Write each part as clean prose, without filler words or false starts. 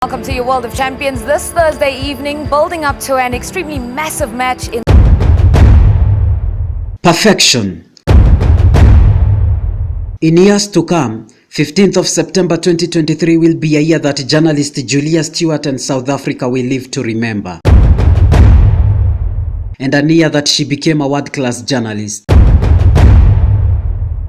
Welcome to your World of Champions this Thursday evening, building up to an extremely massive match in perfection. In years to come, 15th of September 2023 will be a year that journalist Julia Stuart and South Africa will live to remember. And a year that she became a world-class journalist.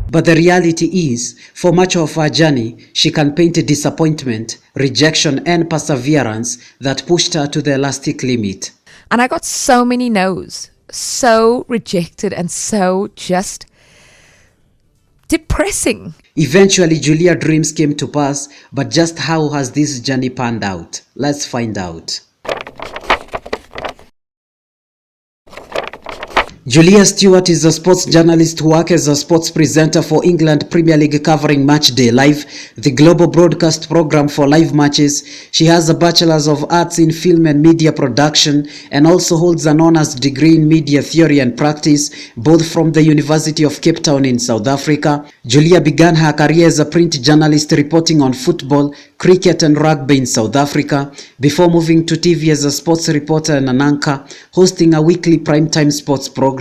But the reality is, for much of her journey, she can paint disappointment, rejection and perseverance that pushed her to the elastic limit. And I got so many no's, so rejected and so just depressing. Eventually, Julia's dreams came to pass, but just how has this journey panned out? Let's find out. Julia Stuart is a sports journalist who works as a sports presenter for England Premier League covering Matchday Live, the global broadcast program for live matches. She has a Bachelor's of Arts in Film and Media Production and also holds an honours degree in Media Theory and Practice, both from the University of Cape Town in South Africa. Julia began her career as a print journalist reporting on football, cricket and rugby in South Africa, before moving to TV as a sports reporter and an anchor, hosting a weekly primetime sports program.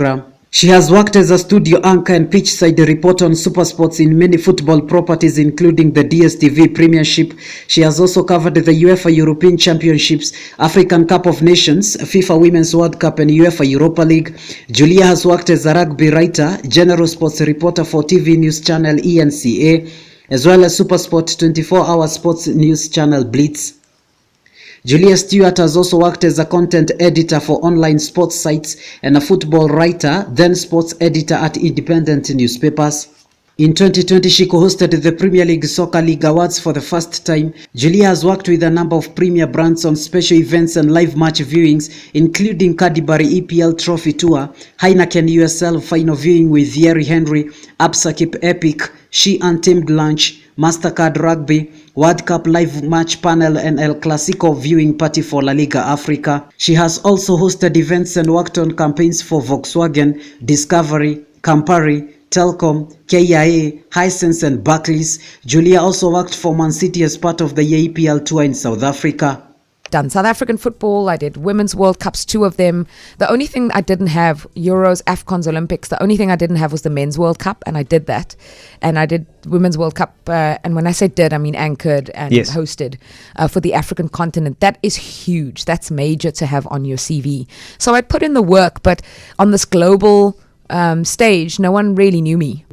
She has worked as a studio anchor and pitchside reporter on SuperSports in many football properties including the DStv Premiership. She has also covered the UEFA European Championships, African Cup of Nations, FIFA Women's World Cup and UEFA Europa League. Julia has worked as a rugby writer, general sports reporter for TV news channel ENCA, as well as SuperSport 24-hour sports news channel Blitz. Julia Stuart has also worked as a content editor for online sports sites and a football writer, then sports editor at independent newspapers. In 2020, she co-hosted the Premier League Soccer League Awards for the first time. Julia has worked with a number of premier brands on special events and live match viewings, including Cadbury EPL Trophy Tour, Heineken USL Final Viewing with Thierry Henry, Absakip Epic, She Untamed Lunch, Mastercard Rugby, World Cup live match panel and El Clasico viewing party for La Liga Africa. She has also hosted events and worked on campaigns for Volkswagen, Discovery, Campari, Telcom, KIA, Hisense and Barclays. Julia also worked for Man City as part of the EPL tour in South Africa. Done South African football, I did Women's World Cups, 2 of them. The only thing I didn't have, Euros, AFCONs, Olympics, the only thing I didn't have was the Men's World Cup, and I did that. And I did Women's World Cup, and when I say did, I mean anchored and hosted for the African continent. That is huge. That's major to have on your CV. So I put in the work, but on this global stage, no one really knew me.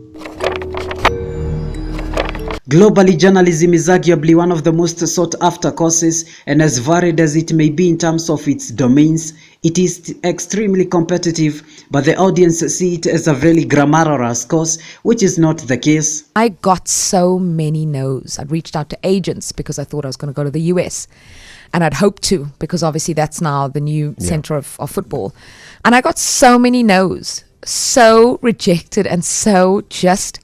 Globally, journalism is arguably one of the most sought-after courses, and as varied as it may be in terms of its domains, it is extremely competitive, but the audience see it as a very glamorous course, which is not the case. I got so many no's. I'd reached out to agents because I thought I was going to go to the US, and I'd hoped to, because obviously that's now the new center of football. And I got so many no's, so rejected and so just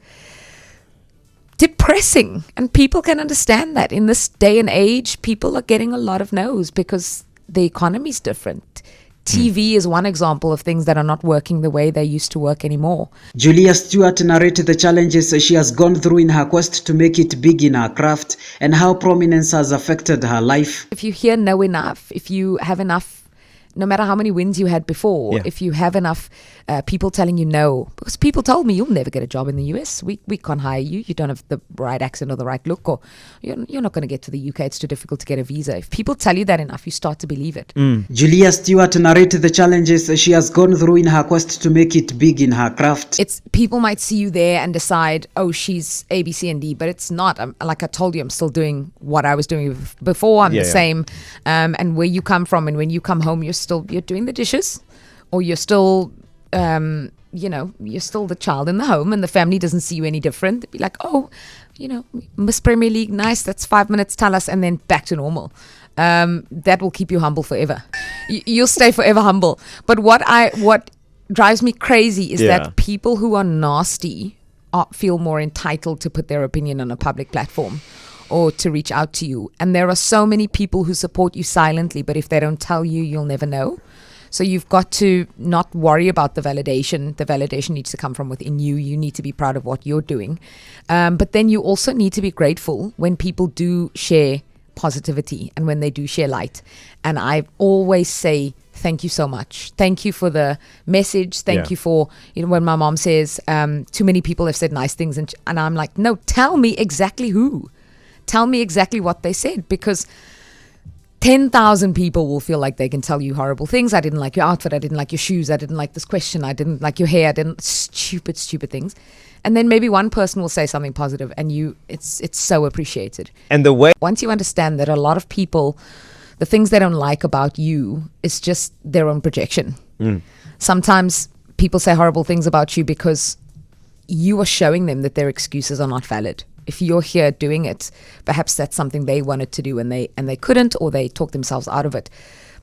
depressing, and people can understand that. In this day and age, people are getting a lot of no's because the economy is different. TV is one example of things that are not working the way they used to work anymore. Julia Stuart narrated the challenges she has gone through in her quest to make it big in her craft and how prominence has affected her life. If you hear no enough, if you have enough, no matter how many wins you had before, if you have enough people telling you no, because people told me you'll never get a job in the US, we can't hire you, you don't have the right accent or the right look, or you're not going to get to the UK, it's too difficult to get a visa. If people tell you that enough, you start to believe it. Julia Stuart narrated the challenges she has gone through in her quest to make it big in her craft. It's people might see you there and decide, oh, she's A, B, C and D, but it's not. Like I told you, I'm still doing what I was doing before. I'm the same. And where you come from and when you come home, you're doing the dishes, or you're still you're still the child in the home and the family doesn't see you any different. They'd be like, oh, Miss Premier League, nice, that's 5 minutes, tell us, and then back to normal. That will keep you humble forever. You'll stay forever humble. But what drives me crazy is that people who are nasty feel more entitled to put their opinion on a public platform or to reach out to you. And there are so many people who support you silently, but if they don't tell you, you'll never know. So you've got to not worry about the validation. The validation needs to come from within you. You need to be proud of what you're doing. But then you also need to be grateful when people do share positivity and when they do share light. And I always say, thank you so much. Thank you for the message. Thank you for, when my mom says, too many people have said nice things. And I'm like, no, tell me exactly who. Tell me exactly what they said, because 10,000 people will feel like they can tell you horrible things. I didn't like your outfit. I didn't like your shoes. I didn't like this question. I didn't like your hair. I didn't, stupid things. And then maybe one person will say something positive, and it's so appreciated. And the way, once you understand that a lot of people, the things they don't like about you is just their own projection. Sometimes people say horrible things about you because you are showing them that their excuses are not valid. If you're here doing it, perhaps that's something they wanted to do and they couldn't, or they talked themselves out of it.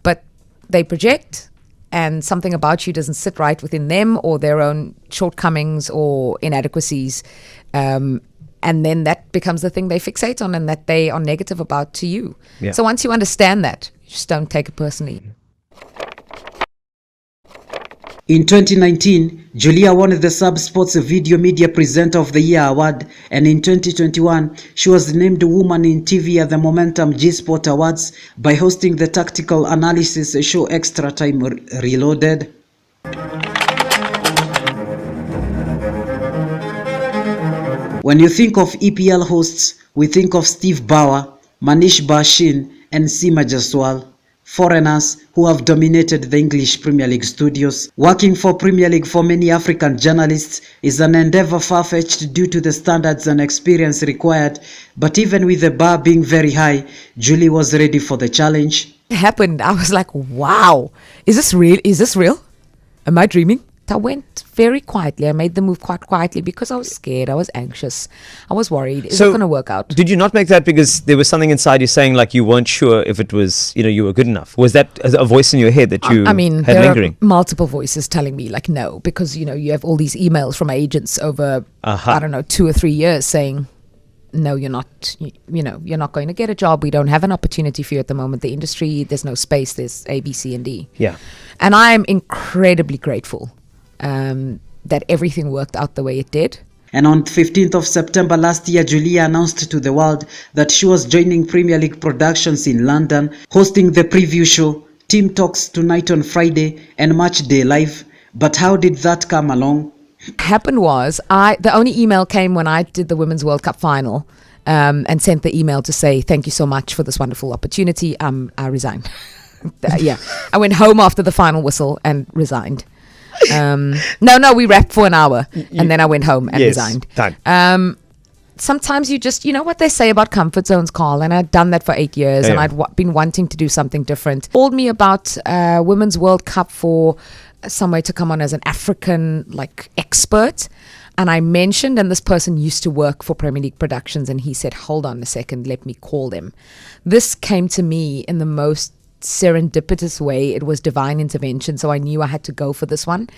But they project, and something about you doesn't sit right within them, or their own shortcomings or inadequacies. And then that becomes the thing they fixate on and that they are negative about to you. Yeah. So once you understand that, you just don't take it personally. In 2019, Julia won the Sub Sports Video Media Presenter of the Year award, and in 2021, she was named Woman in TV at the Momentum G Sport Awards by hosting the tactical analysis show Extra Time Reloaded. When you think of EPL hosts, we think of Steve Bauer, Manish Bhasin, and Seema Jaswal. Foreigners who have dominated the English Premier League studios. Working for Premier League for many African journalists is an endeavor far-fetched due to the standards and experience required, but even with the bar being very high, Julie was ready for the challenge. It happened. I was like, wow, is this real? Is this real? Am I dreaming? I went very quietly. I made the move quite quietly because I was scared. I was anxious. I was worried. Is it going to work out? Did you not make that because there was something inside you saying like you weren't sure if it was, you were good enough? Was that a voice in your head that you had lingering? Are multiple voices telling me like no, because you have all these emails from agents over I don't know 2 or 3 years saying no, you're not. You're not going to get a job. We don't have an opportunity for you at the moment. The industry, there's no space. There's A, B, C, and D. Yeah, and I'm incredibly grateful that everything worked out the way it did. And on 15th of September last year, Julia announced to the world that she was joining Premier League Productions in London, hosting the preview show, Team Talks Tonight on Friday, and Match Day Live. But how did that come along? What happened was, the only email came when I did the Women's World Cup final, and sent the email to say, thank you so much for this wonderful opportunity. I resigned. I went home after the final whistle and resigned. No, we rapped for an hour and then I went home and resigned. Sometimes you just, what they say about comfort zones, Carl, and I'd done that for 8 years and I'd been wanting to do something different. Called me about Women's World Cup for somewhere to come on as an African expert, and I mentioned, and this person used to work for Premier League Productions, and he said, hold on a second, let me call them. This came to me in the most serendipitous way. It was divine intervention, so I knew I had to go for this one.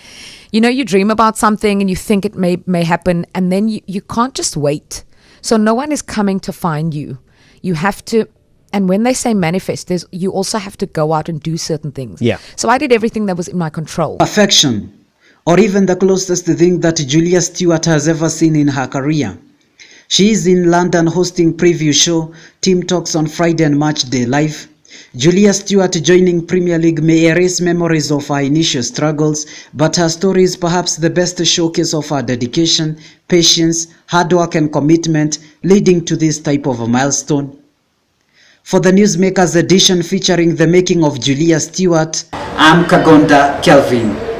You dream about something and you think it may happen, and then you can't just wait. So no one is coming to find you. You have to, and when they say manifest, you also have to go out and do certain things. So I did everything that was in my control. Perfection, or even the closest thing that Julia Stuart has ever seen in her career. She is in London hosting preview show Team Talks on Friday and Match Day Live. Julia Stuart joining Premier League may erase memories of her initial struggles, but her story is perhaps the best showcase of her dedication, patience, hard work and commitment leading to this type of a milestone. For the Newsmakers edition featuring the making of Julia Stuart, I'm Kagunda Kelvin.